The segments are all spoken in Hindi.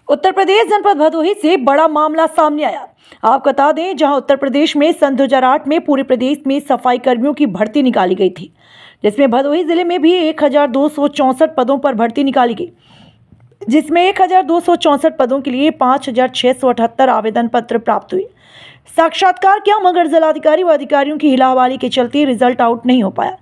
उत्तर प्रदेश जनपद भदोही से बड़ा मामला सामने आया। आपको बता दें, जहां उत्तर प्रदेश में सन 2008 में पूरे प्रदेश में सफाई कर्मियों की भर्ती निकाली गई थी, जिसमें भदोही जिले में भी 1264 पदों पर भर्ती निकाली गई, जिसमें 1264 पदों के लिए 5678 आवेदन पत्र प्राप्त हुए। साक्षात्कार किया, मगर जिलाधिकारी व अधिकारियों की हिलाहवाली के चलते रिजल्ट आउट नहीं हो पाया।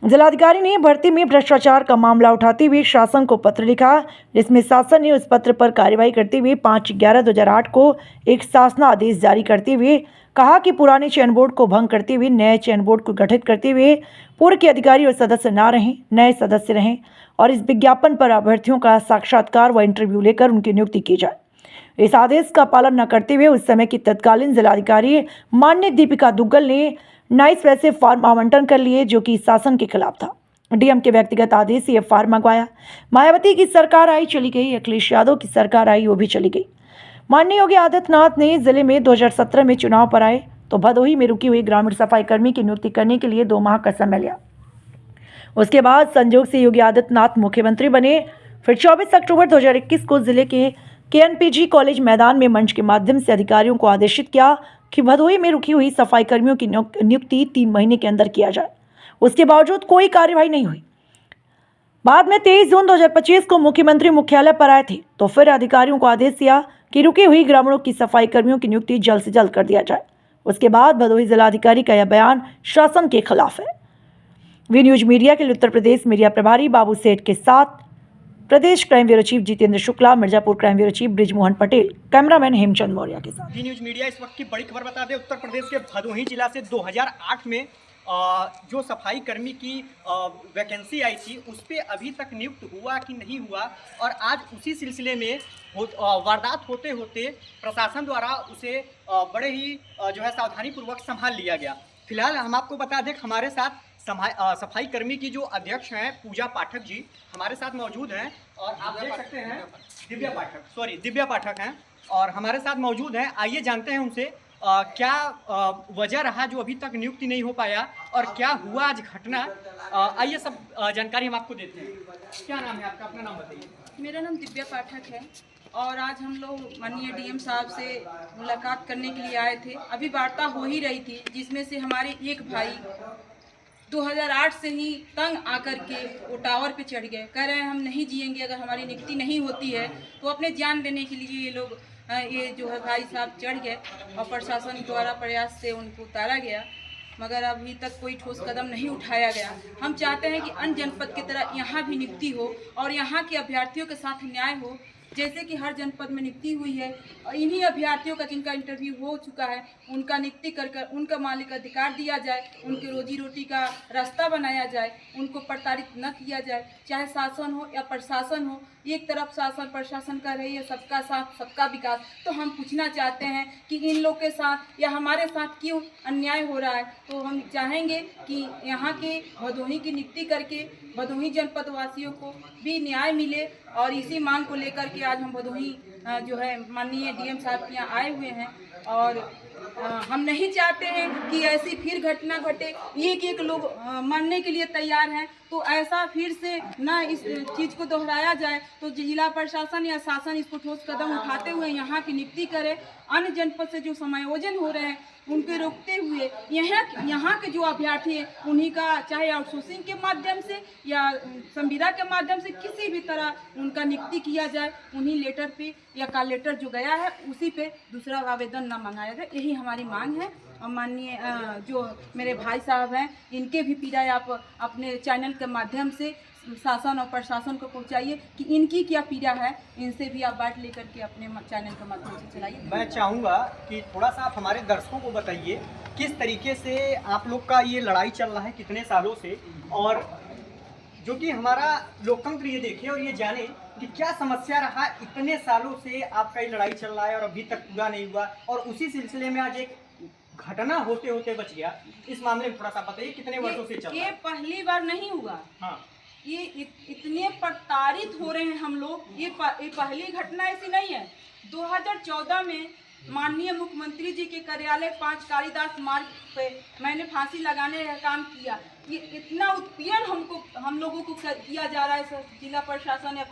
जिलाधिकारी ने भर्ती में भ्रष्टाचार का मामला उठाते हुए शासन को पत्र लिखा, जिसमें शासन ने उस पत्र पर कार्रवाई करते हुए 5/11/2008 को एक शासनादेश जारी करते हुए कहा कि पुराने चयन बोर्ड को भंग करते हुए नए चयन बोर्ड को गठित करते हुए पूर्व के अधिकारी और सदस्य न रहें, नए सदस्य रहें और इस विज्ञापन पर अभ्यर्थियों का साक्षात्कार व इंटरव्यू लेकर उनकी नियुक्ति की जाए। इस आदेश का पालन न करते हुए उस समय की तत्कालीन जिलाधिकारी माननीय दीपिका दुग्गल ने 19 वैसे फॉर्म आवंटन कर लिए, जो कि शासन के खिलाफ था। डीएम के व्यक्तिगत आदेश से यह फॉर्म मंगवाया। मायावती की सरकार आई, चली गई। अखिलेश यादव की सरकार आई, वो भी चली गई। माननीय योगी आदित्यनाथ ने जिले में 2017 में चुनाव पर आए तो भदोही में रुकी हुई ग्रामीण सफाई कर्मी की नियुक्ति करने के लिए 2 माह का समय लिया। उसके बाद संजोग से योगी आदित्यनाथ मुख्यमंत्री बने। फिर 24 अक्टूबर 2021 को जिले के KNPG कॉलेज मैदान में मंच के माध्यम से अधिकारियों को आदेशित किया कि भदोही में रुकी हुई सफाई कर्मियों की नियुक्ति 3 महीने के अंदर किया जाए। उसके बावजूद कोई कार्यवाही नहीं हुई। बाद में 23 जून 2025 को मुख्यमंत्री मुख्यालय पर आए थे तो फिर अधिकारियों को आदेश दिया कि रुकी हुई ग्रामीणों की सफाई कर्मियों की नियुक्ति जल्द से जल्द कर दिया जाए। उसके बाद भदोही जिलाधिकारी का यह बयान शासन के खिलाफ है। वी न्यूज मीडिया के लिए उत्तर प्रदेश मीडिया प्रभारी बाबू सेठ के साथ प्रदेश crime bureau chief Jitendra Shukla, Mirzapur crime bureau chief Brijmohan Patel, cameraman Hemchand Maurya के साथ। वी न्यूज मीडिया इस वक्त की बड़ी खबर बता दें। उत्तर प्रदेश के भदोही जिला से 2008 में जो सफाई कर्मी की वैकेंसी आई थी, उस पर अभी तक नियुक्त हुआ कि नहीं हुआ, और आज उसी सिलसिले में वारदात होते होते प्रशासन द्वारा उसे बड़े ही जो है सावधानीपूर्वक संभाल लिया गया। फिलहाल हम आपको बता दें, हमारे साथ सफाई कर्मी की जो अध्यक्ष हैं पूजा पाठक जी हमारे साथ मौजूद हैं, और आप देख सकते हैं दिव्या पाठक हैं और हमारे साथ मौजूद हैं। आइए जानते हैं उनसे क्या वजह रहा जो अभी तक नियुक्ति नहीं हो पाया और क्या हुआ आज घटना। आइए सब जानकारी हम आपको देते हैं। क्या नाम है आपका, अपना नाम बताइए। मेरा नाम दिव्या पाठक है और आज हम लोग माननीय डीएम साहब से मुलाकात करने के लिए आए थे। अभी वार्ता हो ही रही थी, जिसमें से हमारे एक भाई 2008 से ही तंग आकर के वो टावर पे चढ़ गए, कह रहे हैं हम नहीं जिएंगे, अगर हमारी नियुक्ति नहीं होती है तो अपने जान लेने के लिए ये लोग ये जो है भाई साहब चढ़ गए और प्रशासन द्वारा प्रयास से उनको उतारा गया, मगर अभी तक कोई ठोस कदम नहीं उठाया गया। हम चाहते हैं कि अन्य जनपद की तरह यहाँ भी नियुक्ति हो और यहाँ के अभ्यर्थियों के साथ न्याय हो, जैसे कि हर जनपद में नियुक्ति हुई है। और इन्हीं अभ्यर्थियों का जिनका इंटरव्यू हो चुका है, उनका नियुक्ति कर उनका मालिक अधिकार दिया जाए, उनके रोजी रोटी का रास्ता बनाया जाए, उनको प्रताड़ित न किया जाए। चाहे शासन हो या प्रशासन हो, एक तरफ शासन प्रशासन कर रही है सबका साथ सबका विकास, तो हम पूछना चाहते हैं कि इन लोग के साथ या हमारे साथ क्यों अन्याय हो रहा है। तो हम चाहेंगे कि यहाँ के भदोही की नियुक्ति करके भदोही जनपद वासियों को भी न्याय मिले, और इसी मांग को लेकर के आज हम भदोही जो है माननीय डीएम साहब के यहाँ आए हुए हैं। और हम नहीं चाहते हैं कि ऐसी फिर घटना घटे। एक लोग मरने के लिए तैयार हैं, तो ऐसा फिर से ना इस चीज़ को दोहराया जाए। तो जिला प्रशासन या शासन इसको ठोस कदम उठाते हुए यहाँ की नियुक्ति करे। अन्य जनपद से जो समायोजन हो रहे हैं उनके रोकते हुए यहाँ के जो अभ्यर्थी हैं उन्हीं का चाहे आउटसोर्सिंग के माध्यम से या संविदा के माध्यम से किसी भी तरह उनका नियुक्ति किया जाए। उन्हीं लेटर पे या कॉल लेटर जो गया है उसी पे दूसरा आवेदन ना मंगाया जाए, यही हमारी मांग है। और माननीय जो मेरे भाई साहब हैं, इनके भी पीड़ा आप अपने चैनल के माध्यम से शासन और प्रशासन को पहुंचाइए कि इनकी क्या पीड़ा है, इनसे भी आप बात लेकर के अपने चैनल के माध्यम से चलाइए। मैं चाहूँगा कि थोड़ा सा आप हमारे दर्शकों को बताइए किस तरीके से आप लोग का ये लड़ाई चल रहा है कितने सालों से, और जो कि हमारा लोकतंत्र ये देखे और ये जाने कि क्या समस्या रहा इतने सालों से आपका ये लड़ाई चल रहा है और अभी तक पूरा नहीं हुआ, और उसी सिलसिले में आज एक घटना होते होते बच गया। इस मामले में थोड़ा सा बताइए कितने वर्षों से चल रहा है। ये पहली बार नहीं हुआ। हाँ, ये इतने प्रताड़ित हो रहे हैं हम लोग, ये पहली घटना ऐसी नहीं है। 2014 में माननीय मुख्यमंत्री जी के कार्यालय 5 कालिदास मार्ग पे मैंने फांसी लगाने का काम किया। ये इतना उत्पीड़न हम लोगों को किया जा रहा है जिला प्रशासन या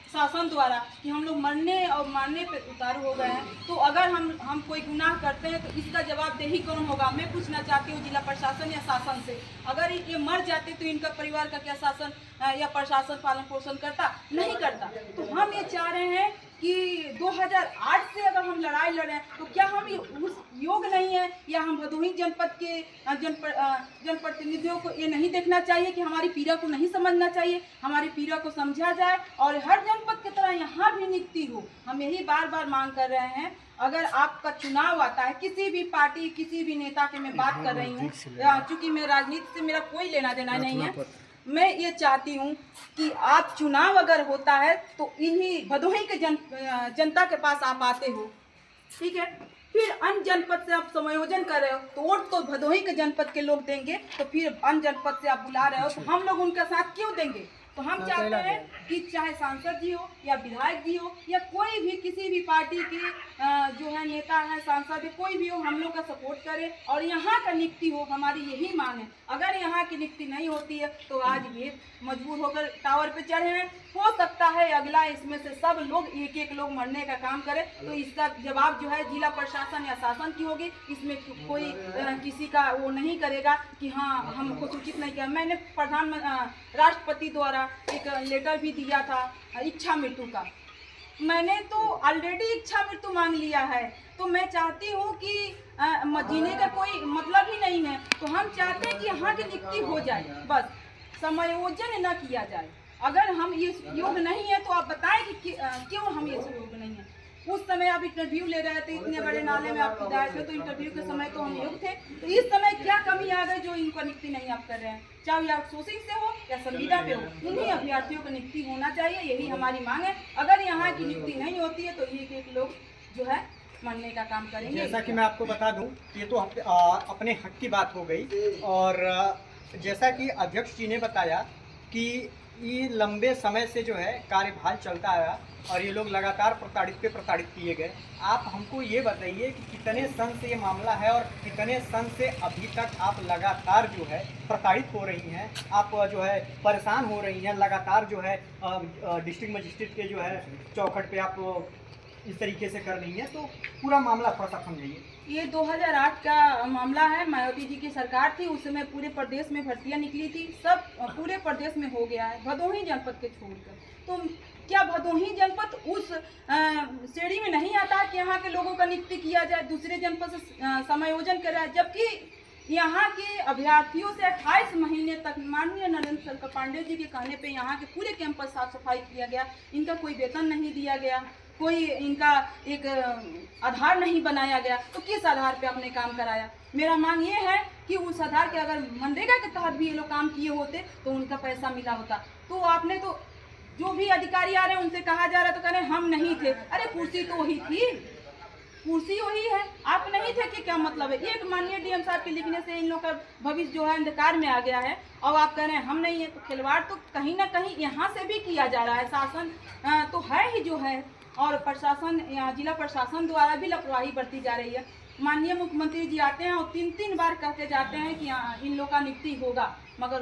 शासन द्वारा कि हम लोग मरने और मारने पे उतारू हो गए हैं। तो अगर हम कोई गुनाह करते हैं तो इसका जवाबदेही कौन होगा? मैं पूछना चाहती हूँ जिला प्रशासन या शासन से। अगर ये मर जाते तो इनका परिवार का क्या शासन या प्रशासन पालन पोषण करता? नहीं करता। तो हम ये चाह रहे हैं कि 2008 से अगर हम लड़ाई लड़े तो क्या हम उस योग नहीं है, या हम भदोही जनपद के जनप्रतिनिधियों को ये नहीं देखना चाहिए कि हमारी पीड़ा को नहीं समझना चाहिए? हमारी पीड़ा को समझा जाए और हर जनपद की तरह यहाँ भी नियुक्ति हो। हम यही बार बार मांग कर रहे हैं। अगर आपका चुनाव आता है, किसी भी पार्टी किसी भी नेता के मैं बात कर रही हूँ, चूँकि मैं राजनीति से मेरा कोई लेना देना नहीं है, मैं ये चाहती हूँ कि आप चुनाव अगर होता है तो इन्हीं भदोही के जनता के पास आप आते हो, ठीक है? फिर अन्य जनपद से आप समायोजन कर रहे हो तो वोट तो भदोही के जनपद के लोग देंगे, तो फिर अन्य जनपद से आप बुला रहे हो तो हम लोग उनका साथ क्यों देंगे? तो हम चाहते हैं कि चाहे सांसद जी हो या विधायक जी हो या कोई भी किसी भी पार्टी के जो है नेता है, सांसद है, कोई भी हो, हम लोग का सपोर्ट करे और यहाँ का नियुक्ति हो। हमारी यही मांग है। अगर यहाँ की नियुक्ति नहीं होती है तो आज ये मजबूर होकर टावर पे चढ़े हैं। हो सकता है अगला इसमें से सब लोग एक लोग मरने का काम करे, तो इसका जवाब जो है जिला प्रशासन या शासन की होगी। इसमें कोई किसी का वो नहीं करेगा कि हाँ हमको सूचित नहीं किया। मैंने राष्ट्रपति द्वारा एक लेटर भी दिया था इच्छा मृत्यु का। मैंने तो ऑलरेडी इच्छा मृत्यु मांग लिया है, तो मैं चाहती हूँ कि जीने का कोई मतलब ही नहीं है। तो हम चाहते हैं कि यहाँ की नियुक्ति हो जाए, बस समायोजन न किया जाए। अगर हम ये योग नहीं है तो आप बताएं कि क्यों हम ये योग नहीं है। उस समय आप इंटरव्यू ले रहे थे, इतने बड़े नाले में आप विधायक थे, तो इंटरव्यू के समय तो हम योग थे। तो इस समय क्या कमी आ गई जो इनको नियुक्ति नहीं आप कर रहे हैं? चाहे आउटसोर्सिंग से हो या संविदा पे हो, इन्हीं अभ्यर्थियों को नियुक्ति होना चाहिए। यही हमारी मांग है। अगर यहाँ की नियुक्ति नहीं होती है तो एक लोग जो है मरने का काम करेंगे। जैसा कि मैं आपको बता दूं, ये तो अपने हक की बात हो गई। और जैसा कि अध्यक्ष जी ने बताया कि ये लंबे समय से जो है कार्यभार चलता आया और ये लोग लगातार प्रताड़ित किए गए। आप हमको ये बताइए कि कितने सन से ये मामला है और कितने सन से अभी तक आप लगातार जो है प्रताड़ित हो रही हैं, आप जो है परेशान हो रही हैं, लगातार जो है डिस्ट्रिक्ट मजिस्ट्रेट के जो है चौखट पे आप इस तरीके से कर रही हैं। तो पूरा मामला थोड़ा सा समझाइए। ये 2008 का मामला है। मायावती जी की सरकार थी, उस समय पूरे प्रदेश में भर्तियां निकली थी, सब पूरे प्रदेश में हो गया है भदोही जनपद के छोड़कर। तो क्या भदोही जनपद उस श्रेणी में नहीं आता कि यहाँ के लोगों का नियुक्ति किया जाए, दूसरे जनपद से समायोजन करा? जबकि यहाँ के अभ्यर्थियों से 28 महीने तक माननीय नरेंद्र पांडे जी के कहने पे यहाँ के पूरे कैंपस साफ सफाई किया गया। इनका कोई वेतन नहीं दिया गया, कोई इनका एक आधार नहीं बनाया गया। तो किस आधार पे आपने काम कराया? मेरा मांग ये है कि उस आधार के अगर मनरेगा के तहत भी ये लोग काम किए होते तो उनका पैसा मिला होता। तो आपने तो जो भी अधिकारी आ रहे हैं उनसे कहा जा रहा है तो कह रहे हैं हम नहीं थे। अरे कुर्सी तो वही थी, कुर्सी वही है, आप नहीं थे कि क्या मतलब है? एक माननीय डीएम साहब के लिखने से इन लोग का भविष्य जो है अंधकार में आ गया है और आप कह रहे हैं हम नहीं है। तो खिलवाड़ तो कहीं ना कहीं यहाँ से भी किया जा रहा है। शासन तो है ही जो है, और प्रशासन जिला प्रशासन द्वारा भी लापरवाही बरती जा रही है। माननीय मुख्यमंत्री जी आते हैं और 3 बार कहते जाते हैं कि इन लोग का नियुक्ति होगा, मगर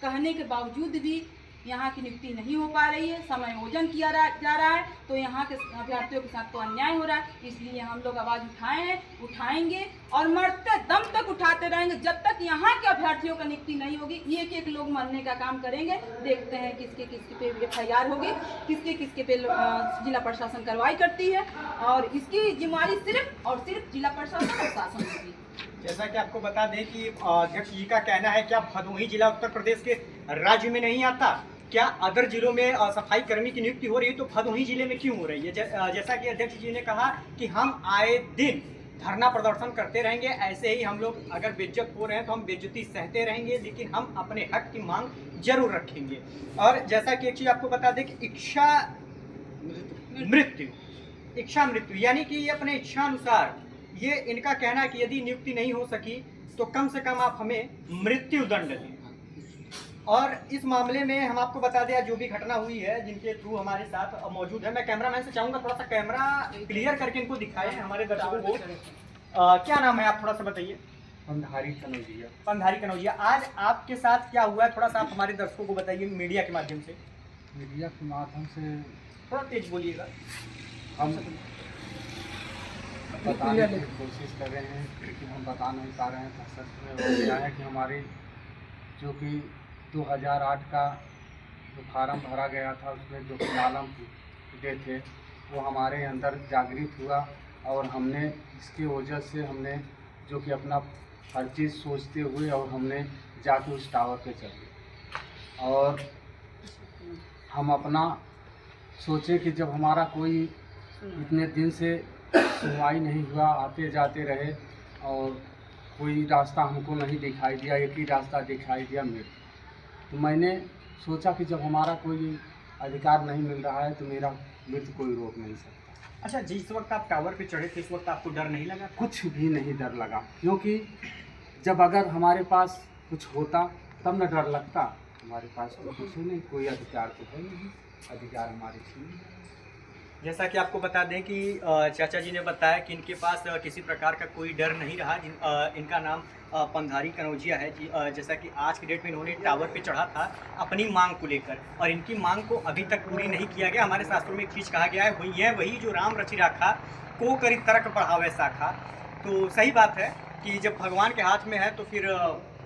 कहने के बावजूद भी यहाँ की नियुक्ति नहीं हो पा रही है, समायोजन किया जा रहा है। तो यहाँ के अभ्यर्थियों के साथ तो अन्याय हो रहा है। इसलिए हम लोग आवाज़ उठाए हैं, उठाएंगे और मरते दम तक उठाते रहेंगे जब तक यहाँ के अभ्यर्थियों का नियुक्ति नहीं होगी। एक लोग मरने का काम करेंगे। देखते हैं किसके पे FIR होगी, किसके पे जिला प्रशासन कार्रवाई करती है, और इसकी जिम्मेदारी सिर्फ और सिर्फ जिला प्रशासन और शासन होगी। जैसा कि आपको बता दें कि अध्यक्ष जी का कहना है कि भदोही जिला उत्तर प्रदेश के राज्य में नहीं आता। क्या अदर जिलों में सफाई कर्मी की नियुक्ति हो रही है तो भदोही जिले में क्यों हो रही है? जैसा कि अध्यक्ष जी ने कहा कि हम आए दिन धरना प्रदर्शन करते रहेंगे, ऐसे ही हम लोग अगर बेइज्जत हो रहे हैं तो हम बेइज्जती सहते रहेंगे, लेकिन हम अपने हक की मांग जरूर रखेंगे। और जैसा कि एक चीज़ आपको बता दें कि इच्छा मृत्यु यानी कि ये अपने इच्छा अनुसार, ये इनका कहना है कि यदि नियुक्ति नहीं हो सकी तो कम से कम आप हमें मृत्यु दंड दें। और इस मामले में हम आपको बता दें जो भी घटना हुई है, जिनके थ्रू हमारे साथ मौजूद है, मैं कैमरामैन से चाहूँगा थोड़ा सा कैमरा क्लियर करके इनको दिखाएं हमारे दर्शकों को। क्या नाम है, आप थोड़ा सा बताइए। पंधारी कनौजिया। पंधारी कनौजिया, आज आपके साथ क्या हुआ है, थोड़ा सा आप हमारे दर्शकों को बताइए मीडिया के माध्यम से। मीडिया के माध्यम से थोड़ा तेज बोलिएगा। हम बताने की कोशिश कर रहे हैं, लेकिन हम बता नहीं पा रहे हैं। सच में हो गया है कि हमारी जो कि 2008 का जो फार्म भरा गया था, उसमें जो कि आलम दे थे, वो हमारे अंदर जागृत हुआ और हमने इसकी वजह से हमने जो कि अपना हर चीज़ सोचते हुए और हमने जाके उस टावर पे चले और हम अपना सोचे कि जब हमारा कोई इतने दिन से सुनवाई नहीं हुआ, आते जाते रहे और कोई रास्ता हमको नहीं दिखाई दिया, एक ही रास्ता दिखाई दिया मृत्यु। तो मैंने सोचा कि जब हमारा कोई अधिकार नहीं मिल रहा है तो मेरा मृत्यु कोई रोक नहीं सकता। अच्छा, जिस वक्त आप टावर पे चढ़े थे इस वक्त आपको डर नहीं लगा? कुछ भी नहीं डर लगा, क्योंकि जब अगर हमारे पास कुछ होता तब न डर लगता। हमारे पास तो कुछ नहीं, कोई अधिकार तो है नहीं, अधिकार हमारे छीन। जैसा कि आपको बता दें कि चाचा जी ने बताया कि इनके पास किसी प्रकार का कोई डर नहीं रहा। इनका नाम पंधारी कनौजिया है जी। जैसा कि आज की डेट में इन्होंने टावर पे चढ़ा था अपनी मांग को लेकर, और इनकी मांग को अभी तक पूरी नहीं किया गया। हमारे शास्त्रों में एक चीज़ कहा गया है, वही है वही जो राम रचि राखा को करी तर्क बढ़ावे शाखा। तो सही बात है कि जब भगवान के हाथ में है तो फिर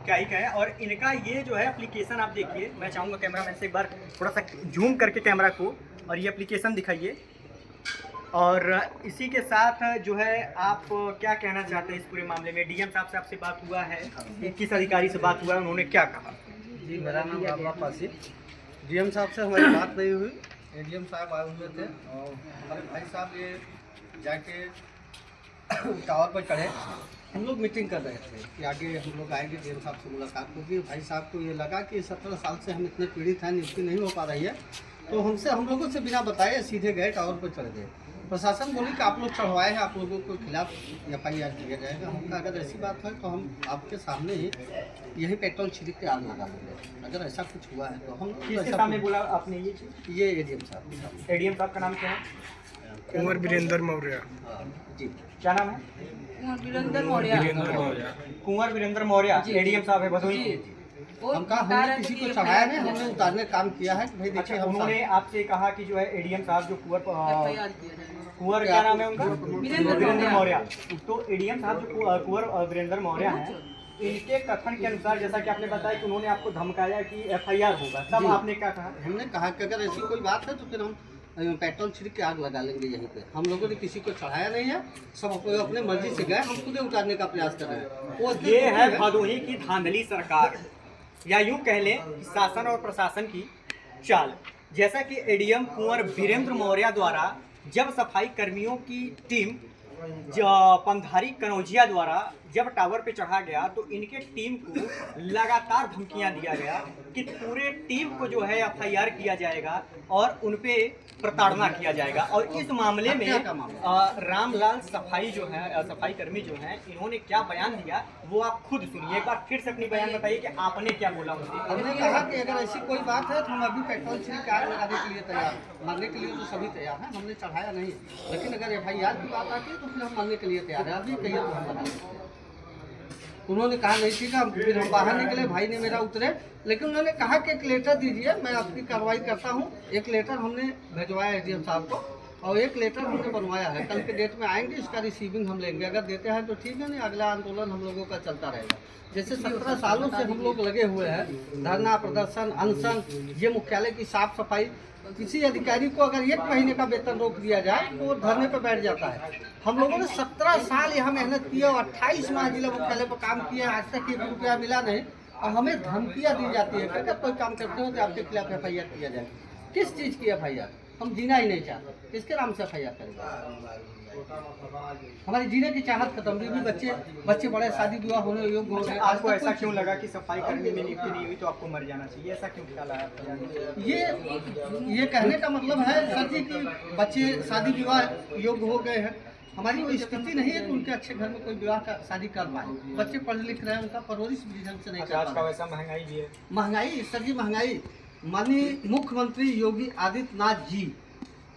क्या ही कहें। और इनका ये जो है एप्लीकेशन आप देखिए, मैं चाहूँगा कैमरामैन से एक बार थोड़ा सा जूम करके कैमरा को और ये एप्लीकेशन दिखाइए। और इसी के साथ जो है आप क्या कहना चाहते हैं इस पूरे मामले में? डीएम साहब से आपसे बात हुआ है, किस अधिकारी से बात हुआ है, उन्होंने क्या कहा? जी, मेरा नाम बाबला पासी। डीएम साहब से हमारी बात नहीं हुई। एडीएम साहब आए हुए थे और हमारे भाई साहब ये जाके टावर पर चढ़े। हम लोग मीटिंग कर रहे थे कि आगे हम लोग आएंगे, डीएम साहब से मुलाकात होगी। भाई साहब को ये लगा कि 17 साल से हम इतने पीड़ित हैं, नियुक्ति नहीं हो पा रही है, तो हम लोगों से बिना बताए सीधे गए टावर पर चढ़ गए। प्रशासन बोली कि आप लोग चढ़वाए हैं, आप लोगों के खिलाफ FIR किया जाएगा। हम कहा अगर ऐसी बात है तो हम आपके सामने ही यही पेट्रोल छिड़क के आग लगा देंगे। अगर ऐसा कुछ हुआ है तो हम किसके सामने बोला आपने ये चीज़? ये एडीएम साहब। एडीएम साहब का नाम क्या है? कुंवर वीरेंद्र मौर्य। जी, क्या नाम है? कुंवर वीरेंद्र मौर्य। कुंवर वीरेंद्र मौर्य एडीएम साहब है भदोही। हम कहा हमने किसी को चढ़ाया नहीं, हमने उतारने का काम किया है कि भाई देखिए। अच्छा, हम उन्होंने आपसे कहा कि जो है एडीएम साहब जो कुंवर क्या नाम है उनका? वीरेंद्र मौर्य। तो एडीएम साहब जो कुंवर वीरेंद्र मौर्य हैं, इनके कथन के अनुसार जैसा कि आपने बताया कि उन्होंने आपको धमकाया कि FIR होगा, तब आपने क्या कहा? हमने कहा कि अगर ऐसी कोई बात है तो फिर हम पेट्रोल छिड़क के आग लगा लेंगे यहीं पे। हम लोगों ने किसी को चढ़ाया नहीं है, सब अपने मर्जी से गए, हम खुद उतारने का प्रयास कर रहे हैं। वो ये है भदोही की धांधली सरकार, या यूँ कह लें शासन और प्रशासन की चाल। जैसा कि एडीएम कुंवर वीरेंद्र मौर्य द्वारा जब सफाई कर्मियों की टीम पंधारी कनौजिया द्वारा जब टावर पे चढ़ा गया तो इनके टीम को लगातार धमकियां दिया गया कि पूरे टीम को जो है FIR किया जाएगा और उन पे प्रताड़ना किया जाएगा। और इस मामले में रामलाल सफाई जो है, सफाई कर्मी जो हैं, इन्होंने क्या बयान दिया वो आप खुद सुनिए। एक बार फिर से अपनी बयान बताइए कि आपने क्या बोला उनसे। हमने कहा कि अगर ऐसी कोई बात है तो हम अभी पेट्रोल छिड़क के आग लगाने के लिए तैयार हैं। मरने के लिए तो सभी तैयार हैं, हमने चढ़ाया नहीं, लेकिन अगर FIR की बात आती है तो फिर हम मरने के लिए तैयार हैं। अभी कहिए तो हम बता दें। उन्होंने कहा नहीं ठीक है, फिर हम बाहर निकले, भाई ने मेरा उतरे, लेकिन उन्होंने कहा कि एक लेटर दीजिए, मैं आपकी कार्रवाई करता हूँ। एक लेटर हमने भिजवाया एडीएम साहब को और एक लेटर हमने बनवाया है। कल के डेट में आएंगे, इसका रिसीविंग हम लेंगे। अगर देते हैं तो ठीक है, नहीं अगला आंदोलन हम लोगों का चलता रहेगा। जैसे 17 सालों से हम लोग लगे हुए हैं, धरना प्रदर्शन अनशन, ये मुख्यालय की साफ सफाई। किसी अधिकारी को अगर 1 महीने का वेतन रोक दिया जाए तो वो धरने पर बैठ जाता है। हम लोगों ने 17 साल यहाँ मेहनत की और 28 माह जिला मुख्यालय पर काम किया, आज तक 1 रुपया मिला नहीं और हमें धमकियाँ दी जाती है कि अगर कोई काम करते हो तो आपके खिलाफ FIR किया जाए। किस चीज़ की FIR? हम जीना ही नहीं चाहते, किसके नाम से FIR करेंगे? हमारी जीने की चाहत खत्म। भी बच्चे बड़े शादी विवाह होने योग्य हो गए। आपको ऐसा क्यों लगा कि सफाई कर्मी में नियुक्ति नहीं हुई तो आपको मर जाना चाहिए, ऐसा क्यों ख्याल आया? ये कहने का मतलब है सर जी कि बच्चे शादी विवाह योग्य हो गए हैं हमारी कोई स्थिति नहीं है कि उनके अच्छे घर में कोई विवाह का शादी कर पाए। बच्चे पढ़ लिख रहे हैं, उनका परवरिश भी ढंग से नहीं कर पा रहे। वैसा महंगाई भी है। महंगाई, सर जी महंगाई। माननीय मुख्यमंत्री योगी आदित्यनाथ जी,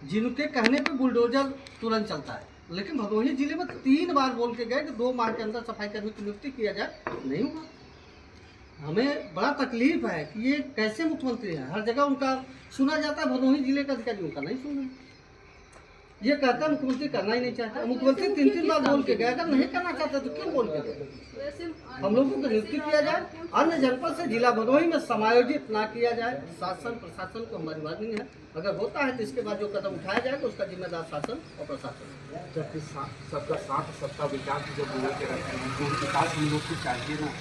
जिनके कहने पे बुलडोजर तुरंत चलता है, लेकिन भदोही जिले में 3 बार बोल के गए कि 2 माह के अंदर सफाई कर्मी की नियुक्ति किया जाए, नहीं हुआ। हमें बड़ा तकलीफ है कि ये कैसे मुख्यमंत्री हैं। हर जगह उनका सुना जाता है, भदोही जिले का अधिकारी उनका नहीं सुन रहे। ये कहता है मुख्यमंत्री करना ही नहीं चाहता। मुख्यमंत्री 3 बार बोल के गए, अगर नहीं करना चाहता तो क्यों बोल के गए? हम लोगों को नियुक्ति किया जाए, अन्य जनपद से जिला भदोही में समायोजित ना किया जाए। शासन प्रशासन को हमारी वार्निंग है, अगर होता है तो इसके बाद जो कदम उठाया जाएगा उसका जिम्मेदार शासन और प्रशासन। जबकि सबका साथ सबका विकास जो बोल के रखते हैं, वो विकास हम लोग को चाहिए ना,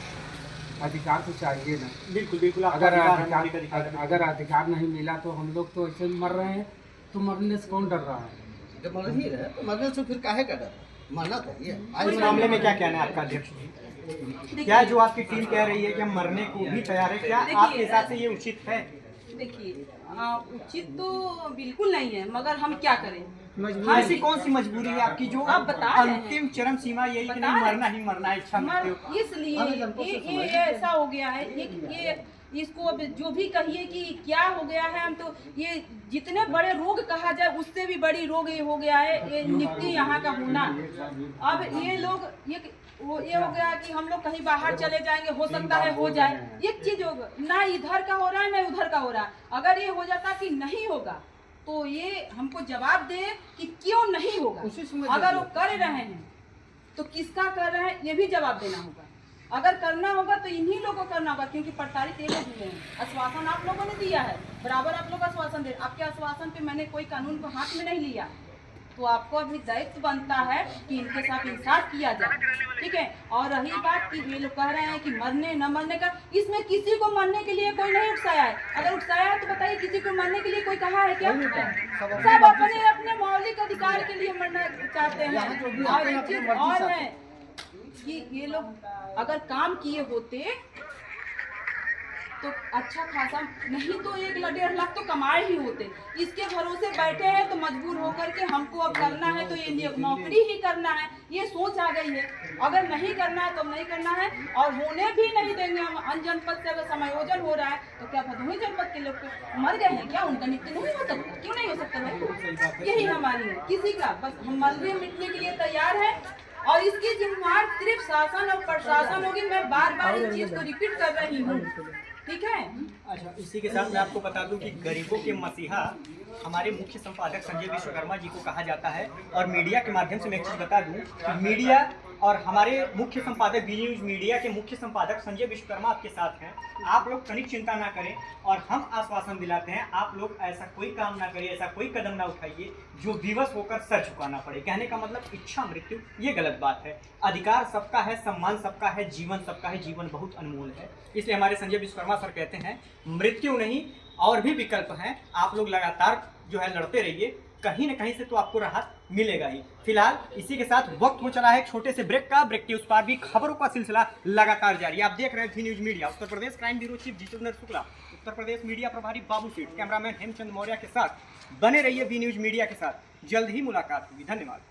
अधिकार तो चाहिए ना। बिल्कुल बिल्कुल। अगर अधिकार नहीं मिला तो हम लोग तो ऐसे मर रहे हैं, तो मरने से कौन डर रहा है? जब मर ही रहे तो मरने से फिर काहे का डर? मरना चाहिए। इस मामले में क्या कहना है आपका अध्यक्ष जी? क्या जो आपकी टीम कह रही है कि हम मरने को भी तैयार है, क्या आपके हिसाब से ये उचित है? देखिए, उचित तो बिल्कुल नहीं है, मगर हम क्या करें? ऐसी कौन सी मजबूरी है आपकी जो आप बता रहे हैं। अंतिम चरम सीमा यही कि नहीं मरना ही मरना है, इच्छा मृत्यु? इसलिए ये ऐसा हो गया है। ये इसको अब जो भी कहिए कि क्या हो गया है, हम तो ये जितने बड़े रोग कहा जाए उससे भी बड़ी रोग ये हो गया है, ये नियुक्ति यहाँ का होना। अब ये लोग ये हो गया कि हम लोग कहीं बाहर चले जाएंगे, हो सकता है हो जाए। एक चीज होगा ना, इधर का हो रहा है ना उधर का हो रहा है। अगर ये हो जाता कि नहीं होगा तो ये हमको जवाब दे कि क्यों नहीं होगा। अगर वो कर रहे हैं तो किसका कर रहे हैं ये भी जवाब देना होगा। अगर करना होगा तो इन्हीं लोगों को करना होगा, क्योंकि प्रताड़ित ये लोग हुए हैं। आश्वासन आप लोगों ने दिया है, बराबर आप लोग आश्वासन दे। आपके आश्वासन पे मैंने कोई कानून को हाथ में नहीं लिया, तो आपको अभी दायित्व बनता है कि इनके साथ इंसाफ किया जाए, ठीक है। और रही बात कि ये लोग कह रहे हैं कि मरने न मरने का, इसमें किसी को मरने के लिए कोई नहीं उकसाया है। अगर उकसाया है तो बताइए, किसी को मरने के लिए कोई कहा है क्या? सब अपने अपने मौलिक अधिकार के लिए मरना चाहते हैं। और एक चीज और है कि ये लोग अगर काम किए होते तो अच्छा खासा, नहीं तो 1-1.5 लाख तो कमाए ही होते। इसके भरोसे बैठे हैं तो मजबूर होकर के हमको अब करना है तो ये नौकरी ही करना है, ये सोच आ गई है। अगर नहीं करना है तो नहीं करना है, और होने भी नहीं देंगे हम। अन्य जनपद से अगर समायोजन हो रहा है तो क्या भदोही जनपद के लोग मर गए हैं क्या? उनका नियुक्ति नहीं हो सकता? क्यों नहीं हो सकता भाई? यही हमारी है, किसी का बस हम मरने मिटने के लिए तैयार है। और इसकी जिम्मेदार सिर्फ शासन और प्रशासन होगी। मैं बार बार इस चीज को रिपीट कर रही हूँ, ठीक है। अच्छा, इसी के साथ मैं आपको बता दूं कि गरीबों के मसीहा हमारे मुख्य संपादक संजय विश्वकर्मा जी को कहा जाता है। और मीडिया के माध्यम से मैं एक चीज़ बता दूं कि मीडिया और हमारे मुख्य संपादक बी न्यूज़ मीडिया के मुख्य संपादक संजय विश्वकर्मा आपके साथ हैं। आप लोग तनिक चिंता ना करें, और हम आश्वासन दिलाते हैं आप लोग ऐसा कोई काम ना करिए, ऐसा कोई कदम ना उठाइए जो विवश होकर सर झुकाना पड़े। कहने का मतलब इच्छा मृत्यु ये गलत बात है। अधिकार सबका है, सम्मान सबका है, जीवन सबका है, जीवन बहुत अनमोल है। इसलिए हमारे संजय विश्वकर्मा सर कहते हैं मृत्यु नहीं और भी विकल्प हैं। आप लोग लगातार जो है लड़ते रहिए, कहीं न कहीं से तो आपको राहत मिलेगा ही। फिलहाल इसी के साथ वक्त हो चला है छोटे से ब्रेक का। ब्रेक के उस पार भी खबरों का सिलसिला लगातार जारी है। आप देख रहे हैं V news media. Uttar Pradesh crime bureau chief Jitendra Shukla, Uttar Pradesh media प्रभारी बाबू सेठ, कैमरामैन हेमचंद मौर्य के साथ बने रहिए वी न्यूज़ मीडिया के साथ। जल्द ही मुलाकात होगी। धन्यवाद।